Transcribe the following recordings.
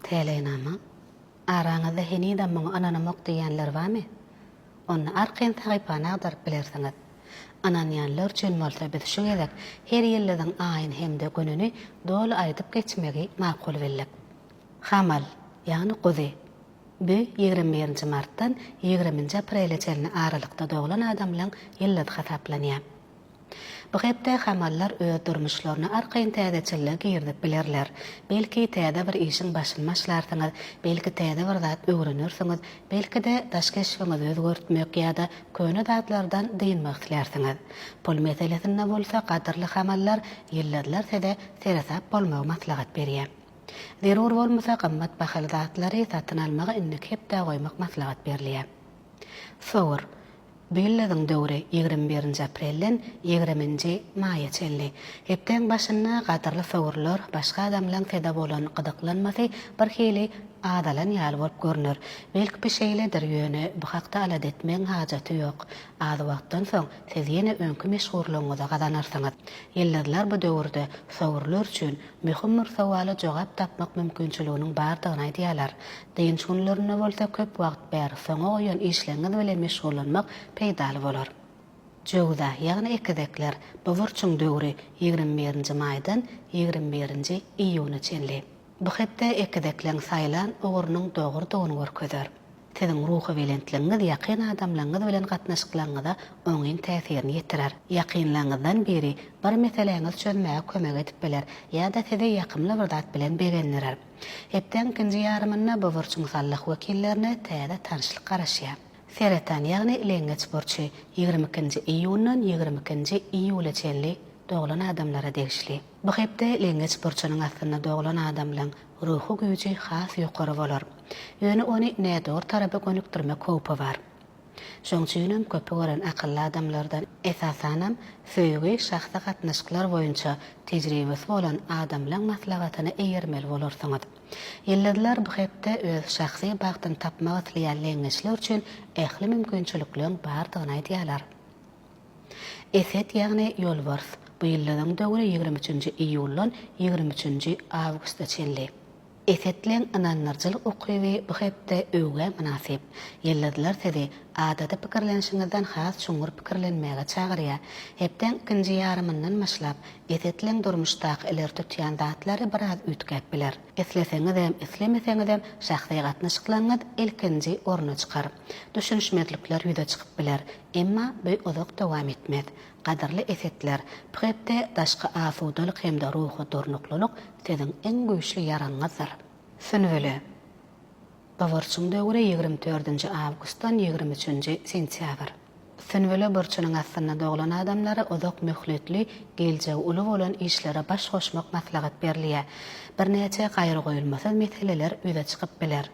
Teleynama araňyzda henide muňa ananamok diýenler barmy? Onu arkaň taýpana agdaryp bilersiňiz. Ananýanlar üçin bolsa biz şu gezek her ýyllyň aýyn hemde gününi doly aýdyp geçmegi makul bildik. Hamal, ýagny guzy. Bu 21 martdan 20 aprele çelini aralykda doglan adamlaryň ýyllady hasaplanýar. Bu hepde hamallar öz durmuşlaryny arkaň täzeçillik girdip bilerler. Belki täze bir işiň başyny başlarsyňyz, belki täze bir zat öwrenirsiňiz, belki de daşkeşiňizi özgörtmek ýa-da köne zatlardan diýinmek islersiňiz. Pul meselesinde bolsa gadyrly hamallar ýylladylar sede serasap bolmagy maslahat berýär. Zerur bolmasa gymmat bahaly zatlary satyn almagy innik hepde goýmak maslahat berilýär. Sowur Billadiň döwri 21 aprelden 20 maýa çelli. Hepden başyna gadyrly sowurlar başga adamlaryň feda bolan gydyklanmasy bir hili adalan ýaly bolup görnür. Belki bir şeyledir ýöne bu hakda alad etmeň hajaty ýok. Az wagtdan soň siz ýene öňkü meşgurlygyňyza gazanarsyňyz. Ýylladylar bu döwürde sowurlar üçin mühim bir sowala jogap tapmak mümkinçiliginiň bardygyny aýdýarlar. Diýen şunlaryna bolsa köp wagt bäri soňa goýan işleňiz bilen meşgullanmak peýdaly bolar. Jogda ýagny ekidekler bu wurçuň döwri 21 maýdan 21 iýuny çenli. Bu hepde ekidekleň saýlan ogurnyň dogurdygyny görkezär. Siziň ruhy belentligiňiz ýakyn adamlaryňyz bilen gatnaşyklaryňyza öňün täsirini ýetirer. Ýakynlaryňyzdan biri bir meseleňiz çözmäge kömek edip biler ýa-da size ýakymly bir zat bilen begendirer. Hepden ikinji ýarymyna bu wurçuň sallyk wekillerine täze tanışlyk garaşýar. Seretan ýagny leňeç burçy 22 iýundan 22 iýule çenli doglan adamlara degişli. Bu hepde leňeç burçynyň aslynda doglan adamlaryň ruhy güýji has ýokary bolar. Ýöne ony nädor tarapy gönükdirmek köpi bar. Şoň üçin köpi gören akylly adamlardan esasanam söýgi şahsa gatnaşyklar boýunça tejribesi bolan adamlaryň maslahatyny eýermeli bolarsyňyz. Ýylladylar bu hepde öz şahsy bagtyny tapmak isleýän leňeçler üçin ähli mümkinçilikleriň bardygyny aýdýarlar. Eset ýagny ýolbars bu ýylladyň döwri 23 iýuldan 23 awgustda çenli. Esetleň ananlarçylyk okuwy bu hepde öwge münasip. Ýylladylar sedi adada pikirlenşiňizden has şuňur pikirlenmäge çagyrýar. Hepden ikinji ýarymyndan başlap esetleň durmuşdaky iler tutýan zatlary biraz ütkep biler. Esleseňiz hem eslemeseňiz hem şahsy gatnaşyklaryňyz ilkinji orna çykar. Düşünşmedlikler ýüze çykyp biler, emma bu uzak dowam etmez. Gadyrly esetler, bu hepde daşky asudalyk hemde ruhy durnuklyk siziň en güýçli ýaraňyzdyr. Sünweli Bu wurçuň döwri 24 awgustdan 23 sentýabr. Sünweli burçynyň aslynda doglan adamlary uzak möhletli, geljegi uly bolan işlere baş goşmak maslahat berilýär. Bir näçe gaýry goýulmasy meseleler ýüze çykyp biler.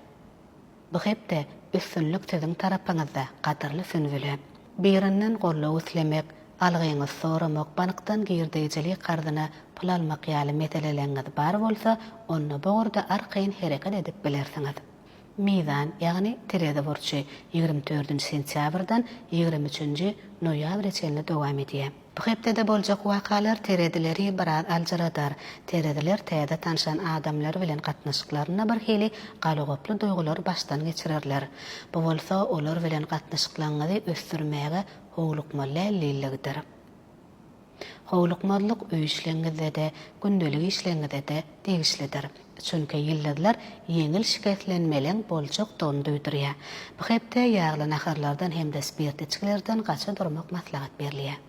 Bu hepde üstünlük siziň tarapyňyzda, gadyrly sünweli. Birinden gollaw islemek, algyňyz soramak, banykdan girdijilik gardyna pul almak ýaly meseleleriňiz bar bolsa, onu bogurda arkaň hereket edip bilersiňiz. Mizan ýagny terede burçy 24 sentýabrdan 23 noýabr çenli dowam edýär. Bu hepde de boljak wakalar teredileri biraz aljaradar. Terediler täze tanışan adamlar bilen gatnaşyklaryna bir hili galagoply duýgular başdan geçirerler. Bu bolsa olar bilen gatnaşyklaryňyzy ösdürmäge howlukmaly lilligdir. Howlukmalyk öý işleňizde de, gündelik işleňizde de degişlidir. Çünki ýylladylar ýeňil şikayetlenmeleň boljak don duýdurýar. Bu hepde ýagly naharlardan hemde spirt içkilerden gaça durmak maslahat berilýär.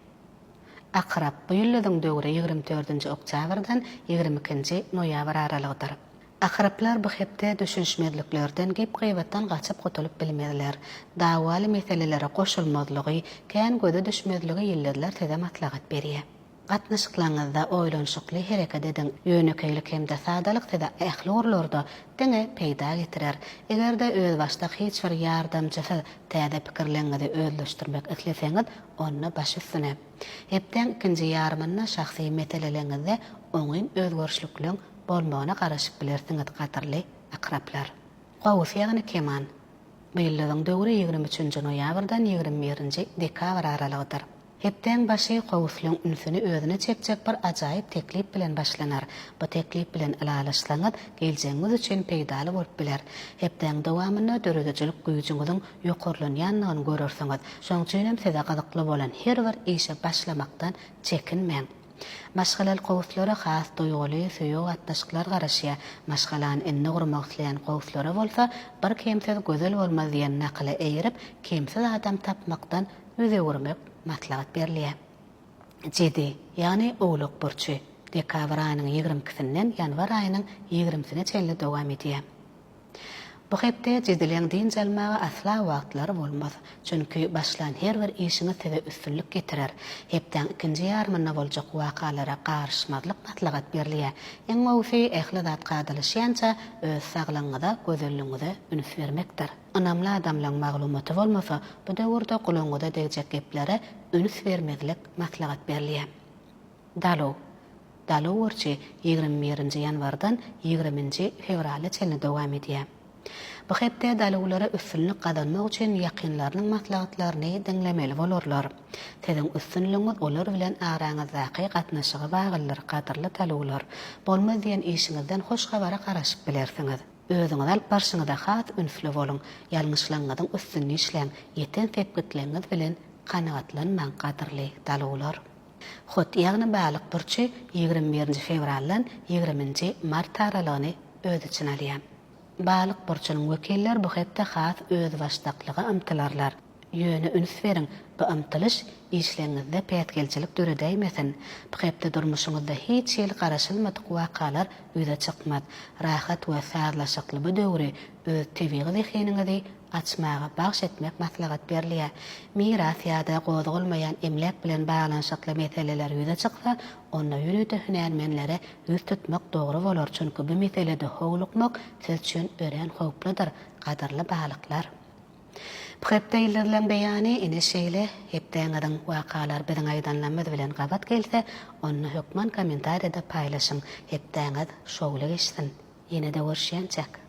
Akrap bu ýylladyň döwri 24 oktýabrdan 22 noýabr aralygdyr. Akraplar bu hepde düşünşmedliklerden gep gıybetden gaçyp gutulup bilmediler. Dawaly meselelere goşulmazlygy, kän göze düşmezligi ýylladylar teze maslahat berýär. Gatnaşyklaryňyzda oýlanşykly hereket ediň. Ýönekeýlik hemde sadalyk teze ähli urlarda diňe peýda getirer. Egerde öz başda hiç bir ýardamçysy täze pikirleňizi özleşdirmek isleseňiz, onu baş üstüne. Hepden ikinji ýarymyna şahsy meseleleriňizde öňün özgörüşlikliň bolmagyna garaşyp bilersiňiz gadyrly akraplar. Gowus ýagny keman. Bu ýylladyň döwri 23 noýabrdan 21 dekabr aralygdyr. Hepden başı qowusluň ünsüni özüne çekjek bir ajaýyp teklip bilen başlanar. Bu teklip bilen alalaşlaňyz geljeňiz üçin peýdaly bolup biler. Hepden dowamyny döredejlik güýjüňiziň ýokarlanýanlygyny görürsiňiz. Şoň üçin hem size gazykly bolan her bir işe başlamakdan çekinmeň. Maşgalal qowuslara has doýguly söýüp atnaşyklar garaşýa, maşgalan enni gurmak isleýän qowuslara bolsa, bir kimse gözel bolmaz diýen nakly eýirip, kimse adam tapmakdan öze gurmak maslahat berilýär. 7. Ýani ogluk burçy. Dekabr aýynyň 22-sinden ýanwar aýynyň 20-sine çenli dowam edýär. Bu hepde jedilen din jalmagy asla wagtlary bolmaz. Çünki başlan her bir işiňiz size üstünlük getirer. Hepden ikinji ýarmyna boljak wakalara garşmazlyk maslahat berilýär. Eň öwsi ähli zat gadylyşýança öz saglangyda, gözelligiňize üns bermekdir. Anamly adamlaryň maglumaty bolmasa, bu döwürde gulaňyda degijek geplere üns bermeklik maslahat berilýär. Dalu urçy 21-nji ýanwardan 20-nji fevrale çenli dowam edýär. Bu hepde dalawlara üstünlük kazanmak üçin ýakynlarynyň maslahatlaryny diňlemeli bolarlar. Siziň üstünlüğiňiz olar bilen araňyzdaky gatnaşygy baglylar, gadyrly dalawlar. Bolmaz diýen işiňizden hoş habara garaşyp bilersiňiz. Özüňiz alyp barşyňyzda has ünsli boluň, ýalňyşlaňyzyň üstünni işleň, ýeten tepkitleňiz bilen kanagatlanmaň gadyrly dalawlar. Hot ýagny balyk burçy 21-nji fevraldan 20-nji mart aralygyny öz için alýar. Balyk burçynyň wekiller bu hepde has öz başdaklygy ymtylarlar. Ýöne üns beriň, bu ymtylyş işleňizde pätgelçilik döredäýmesin. Bu hepde durmuşyňyzda hiç ýyl garaşylmadyk wakalar üze çykmaz. Rahat we sazlaşykly bu döwri öz tebigy zihiniňizi açmaga bagş etmek maslahat berilýär. Miras ýa-da gozulmaýan emlek bilen baglanyşykly meseleler üze çyksa, onda ýürüde hünärmenlere üz tutmak dogry bolar. Çünki bu meselede howlukmak siz üçin ören howpludyr, gadyrly balyklar. Bu hepde ýyldyrlan beýany ine şeýle hepdeňiň wakalar biziň aýdanlamaz bilen gabat gelse, onu hökman kommentariýada paýlaşyň. Hepdeňiz şowly geçsin. Ýene-de görüşýänçek.